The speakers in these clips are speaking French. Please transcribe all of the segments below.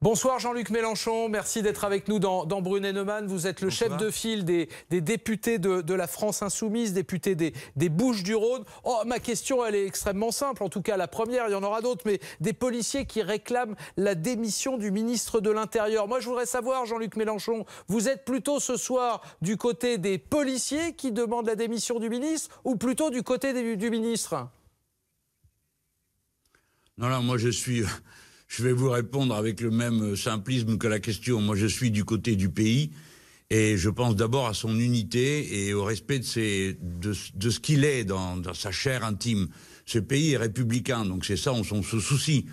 Bonsoir Jean-Luc Mélenchon, merci d'être avec nous dans Brunet-Neumann. Vous êtes le chef de file des députés de la France Insoumise, député des Bouches-du-Rhône. Oh, ma question, elle est extrêmement simple, en tout cas la première, il y en aura d'autres, mais des policiers qui réclament la démission du ministre de l'Intérieur. Moi, je voudrais savoir, Jean-Luc Mélenchon, vous êtes plutôt ce soir du côté des policiers qui demandent la démission du ministre ou plutôt du côté du ministre? Non, moi je vais vous répondre avec le même simplisme que la question. Moi, je suis du côté du pays et je pense d'abord à son unité et au respect de ce qu'il est dans sa chair intime. Ce pays est républicain, donc c'est ça, on se soucie.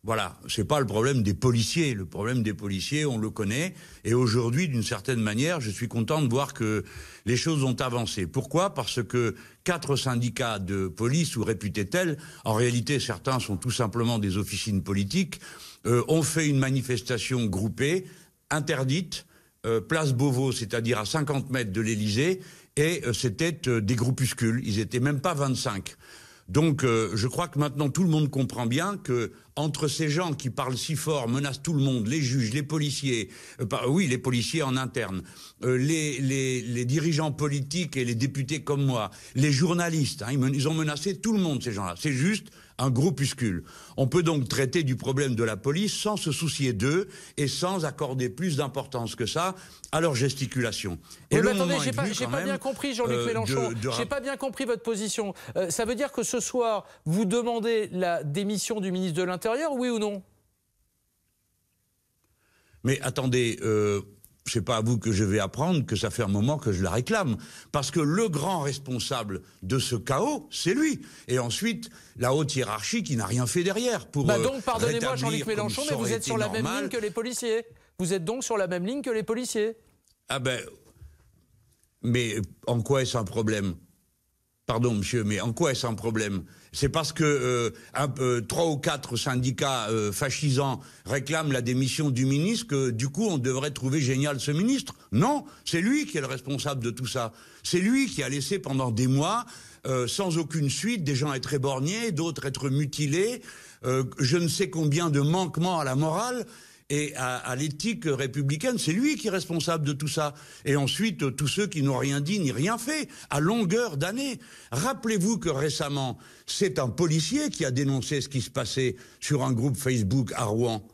Voilà, c'est pas le problème des policiers. Le problème des policiers, on le connaît. Et aujourd'hui, d'une certaine manière, je suis content de voir que les choses ont avancé. Pourquoi? Parce que 4 syndicats de police, ou réputés tels, en réalité, certains sont tout simplement des officines politiques, ont fait une manifestation groupée, interdite, place Beauvau, c'est-à-dire à 50 mètres de l'Élysée, et c'était des groupuscules. Ils étaient même pas 25. Donc, je crois que maintenant tout le monde comprend bien que entre ces gens qui parlent si fort, menacent tout le monde, les juges, les policiers, oui, les policiers en interne, les dirigeants politiques et les députés comme moi, les journalistes, ils ont menacé tout le monde, ces gens-là. C'est juste un groupuscule. On peut donc traiter du problème de la police sans se soucier d'eux et sans accorder plus d'importance que ça à leur gesticulation. Et oui, mais attendez, j'ai pas bien compris, Jean-Luc Mélenchon. J'ai pas bien compris votre position. Ça veut dire que ce soir, vous demandez la démission du ministre de l'Intérieur, oui ou non? Mais attendez, c'est pas à vous que je vais apprendre que ça fait un moment que je la réclame. Parce que le grand responsable de ce chaos, c'est lui. Et ensuite, la haute hiérarchie qui n'a rien fait derrière pour donc, pardonnez-moi, Jean-Luc Mélenchon, mais vous êtes sur la même ligne que les policiers. Vous êtes donc sur la même ligne que les policiers. Ah ben, mais en quoi est-ce un problème? Pardon, monsieur, mais en quoi est-ce un problème? C'est parce que 3 ou 4 syndicats fascisants réclament la démission du ministre que, du coup, on devrait trouver génial ce ministre? Non, c'est lui qui est le responsable de tout ça. C'est lui qui a laissé pendant des mois, sans aucune suite, des gens être éborgnés, d'autres être mutilés, je ne sais combien de manquements à la morale et à l'éthique républicaine. C'est lui qui est responsable de tout ça. Et ensuite, tous ceux qui n'ont rien dit ni rien fait, à longueur d'année. Rappelez-vous que récemment, c'est un policier qui a dénoncé ce qui se passait sur un groupe Facebook à Rouen.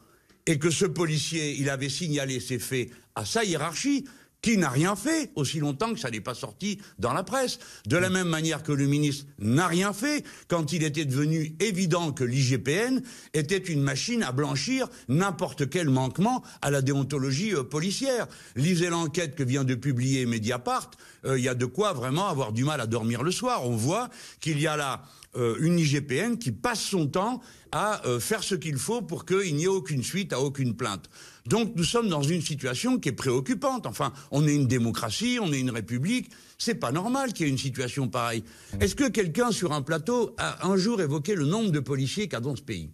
Et que ce policier, il avait signalé ces faits à sa hiérarchie, qui n'a rien fait aussi longtemps que ça n'est pas sorti dans la presse. De la même manière que le ministre n'a rien fait quand il était devenu évident que l'IGPN était une machine à blanchir n'importe quel manquement à la déontologie policière. Lisez l'enquête que vient de publier Mediapart, il y a de quoi vraiment avoir du mal à dormir le soir. On voit qu'il y a là une IGPN qui passe son temps à faire ce qu'il faut pour qu'il n'y ait aucune suite à aucune plainte. Donc nous sommes dans une situation qui est préoccupante. Enfin, on est une démocratie, on est une république. C'est pas normal qu'il y ait une situation pareille. Est-ce que quelqu'un sur un plateau a un jour évoqué le nombre de policiers qu'il y a dans ce pays?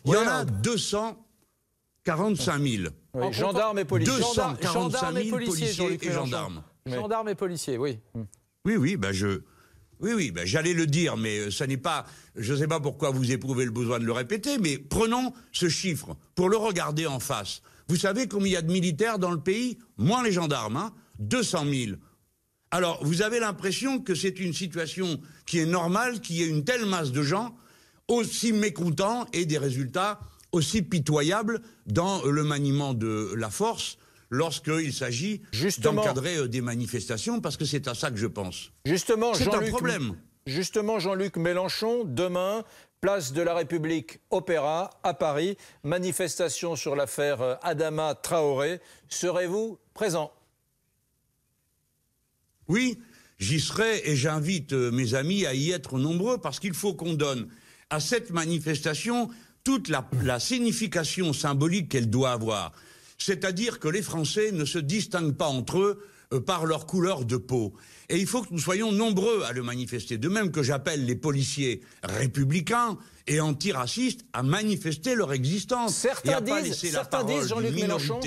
Il y en a 245 000. Oui, gendarmes et policiers. 245 000 policiers et gendarmes. Gendarmes et policiers, oui. Oui, j'allais le dire, mais ça n'est pas... Je ne sais pas pourquoi vous éprouvez le besoin de le répéter, mais prenons ce chiffre pour le regarder en face. Vous savez combien il y a de militaires dans le pays? Moins les gendarmes, 200 000. Alors, vous avez l'impression que c'est une situation qui est normale, qu'il y ait une telle masse de gens aussi mécontents et des résultats aussi pitoyables dans le maniement de la force lorsqu'il s'agit d'encadrer des manifestations, parce que c'est à ça que je pense. Justement, c'est un problème. Justement, Jean-Luc Mélenchon, demain, place de la République Opéra à Paris, manifestation sur l'affaire Adama Traoré. Serez-vous présent? Oui, j'y serai et j'invite mes amis à y être nombreux, parce qu'il faut qu'on donne à cette manifestation toute la signification symbolique qu'elle doit avoir. C'est-à-dire que les Français ne se distinguent pas entre eux par leur couleur de peau. Et il faut que nous soyons nombreux à le manifester. De même que j'appelle les policiers républicains et antiracistes à manifester leur existence. Certains disent, Jean-Luc Mélenchon,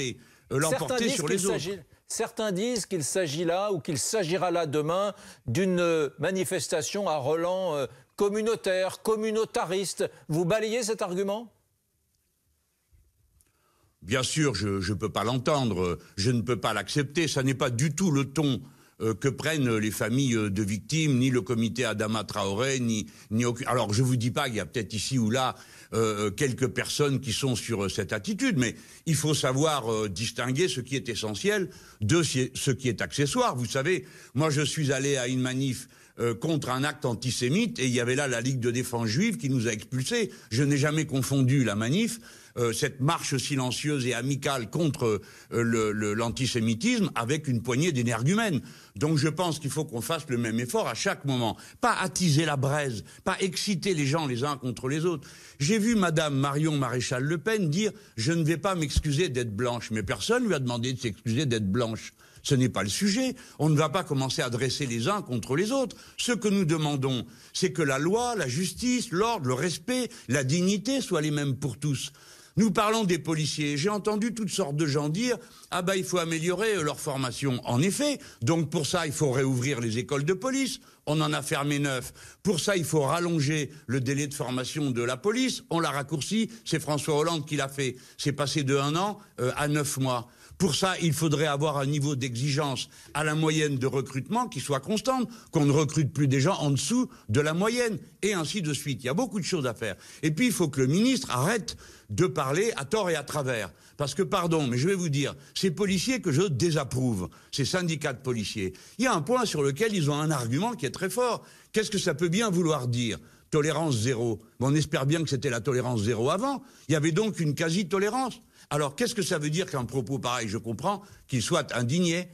l'emporter sur les autres. Certains disent qu'il s'agit là, ou qu'il s'agira là demain, d'une manifestation à relents communautaire, communautariste. Vous balayez cet argument? Bien sûr, je ne peux pas l'entendre, je ne peux pas l'accepter, ça n'est pas du tout le ton que prennent les familles de victimes, ni le comité Adama Traoré, ni aucun... Alors, je vous dis pas qu'il y a peut-être ici ou là quelques personnes qui sont sur cette attitude, mais il faut savoir distinguer ce qui est essentiel de ce qui est accessoire. Vous savez, moi je suis allé à une manif contre un acte antisémite et il y avait là la Ligue de défense juive qui nous a expulsés. Je n'ai jamais confondu la manif, cette marche silencieuse et amicale contre l'antisémitisme avec une poignée d'énergumènes. Donc je pense qu'il faut qu'on fasse le même effort à chaque moment. Pas attiser la braise, pas exciter les gens les uns contre les autres. J'ai vu Madame Marion Maréchal Le Pen dire « Je ne vais pas m'excuser d'être blanche ». Mais personne lui a demandé de s'excuser d'être blanche. Ce n'est pas le sujet. On ne va pas commencer à dresser les uns contre les autres. Ce que nous demandons, c'est que la loi, la justice, l'ordre, le respect, la dignité soient les mêmes pour tous. Nous parlons des policiers. J'ai entendu toutes sortes de gens dire « Ah ben il faut améliorer leur formation ». En effet, donc pour ça il faut réouvrir les écoles de police. On en a fermé 9. Pour ça il faut rallonger le délai de formation de la police. On l'a raccourci, c'est François Hollande qui l'a fait. C'est passé de 1 an à 9 mois. Pour ça, il faudrait avoir un niveau d'exigence à la moyenne de recrutement qui soit constante, qu'on ne recrute plus des gens en dessous de la moyenne, et ainsi de suite. Il y a beaucoup de choses à faire. Et puis, il faut que le ministre arrête de parler à tort et à travers. Parce que, pardon, mais je vais vous dire, ces policiers que je désapprouve, ces syndicats de policiers, il y a un point sur lequel ils ont un argument qui est très fort. Qu'est-ce que ça peut bien vouloir dire ? Tolérance zéro. Mais on espère bien que c'était la tolérance zéro avant. Il y avait donc une quasi-tolérance. Alors, qu'est-ce que ça veut dire qu'un propos pareil, je comprends, qu'il soit indigné?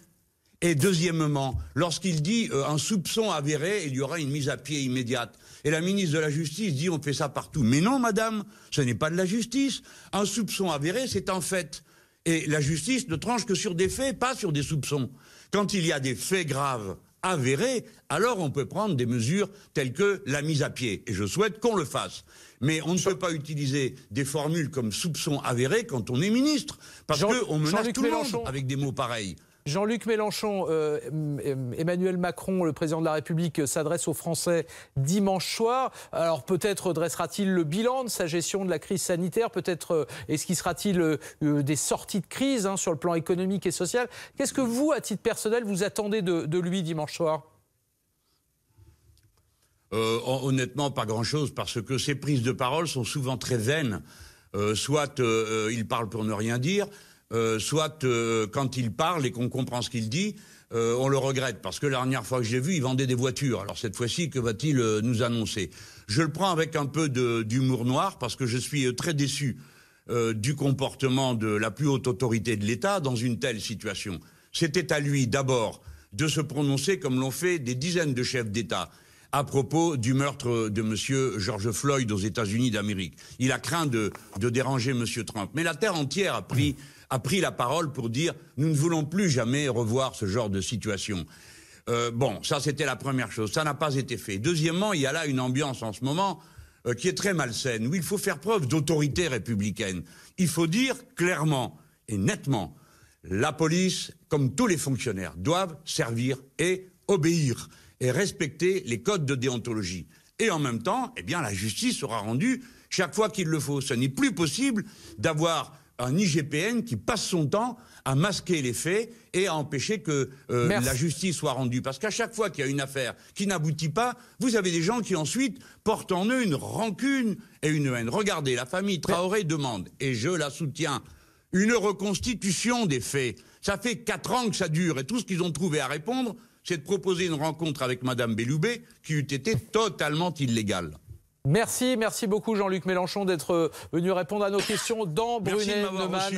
Et deuxièmement, lorsqu'il dit un soupçon avéré, il y aura une mise à pied immédiate. Et la ministre de la Justice dit on fait ça partout. Mais non, madame, ce n'est pas de la justice. Un soupçon avéré, c'est un fait. Et la justice ne tranche que sur des faits, pas sur des soupçons. Quand il y a des faits graves avérés, alors on peut prendre des mesures telles que la mise à pied. Et je souhaite qu'on le fasse. Mais on ne peut pas utiliser des formules comme soupçon avéré quand on est ministre. Parce qu'on menace tout le monde avec des mots pareils. Jean-Luc Mélenchon, Emmanuel Macron, le président de la République, s'adresse aux Français dimanche soir. Alors peut-être dressera-t-il le bilan de sa gestion de la crise sanitaire, peut-être esquissera-t-il des sorties de crise sur le plan économique et social. Qu'est-ce que vous, à titre personnel, vous attendez de lui dimanche soir ? Honnêtement, pas grand-chose, parce que ses prises de parole sont souvent très vaines. Soit il parle pour ne rien dire, soit quand il parle et qu'on comprend ce qu'il dit, on le regrette. Parce que la dernière fois que je l'ai vu, il vendait des voitures. Alors cette fois-ci, que va-t-il nous annoncer? Je le prends avec un peu d'humour noir, parce que je suis très déçu du comportement de la plus haute autorité de l'État dans une telle situation. C'était à lui, d'abord, de se prononcer comme l'ont fait des dizaines de chefs d'État à propos du meurtre de M. George Floyd aux États-Unis d'Amérique. Il a craint de déranger M. Trump. Mais la terre entière a pris la parole pour dire « nous ne voulons plus jamais revoir ce genre de situation ». Bon, ça c'était la première chose. Ça n'a pas été fait. Deuxièmement, il y a là une ambiance en ce moment qui est très malsaine, où il faut faire preuve d'autorité républicaine. Il faut dire clairement et nettement, la police, comme tous les fonctionnaires, doivent servir et obéir et respecter les codes de déontologie. Et en même temps, eh bien, la justice sera rendue chaque fois qu'il le faut. Ce n'est plus possible d'avoir un IGPN qui passe son temps à masquer les faits et à empêcher que la justice soit rendue. Parce qu'à chaque fois qu'il y a une affaire qui n'aboutit pas, vous avez des gens qui ensuite portent en eux une rancune et une haine. Regardez, la famille Traoré demande, et je la soutiens, une reconstitution des faits. Ça fait 4 ans que ça dure, et tout ce qu'ils ont trouvé à répondre, c'est de proposer une rencontre avec Mme Belloubet qui eût été totalement illégale. Merci beaucoup Jean-Luc Mélenchon d'être venu répondre à nos questions dans Brunet Neumann.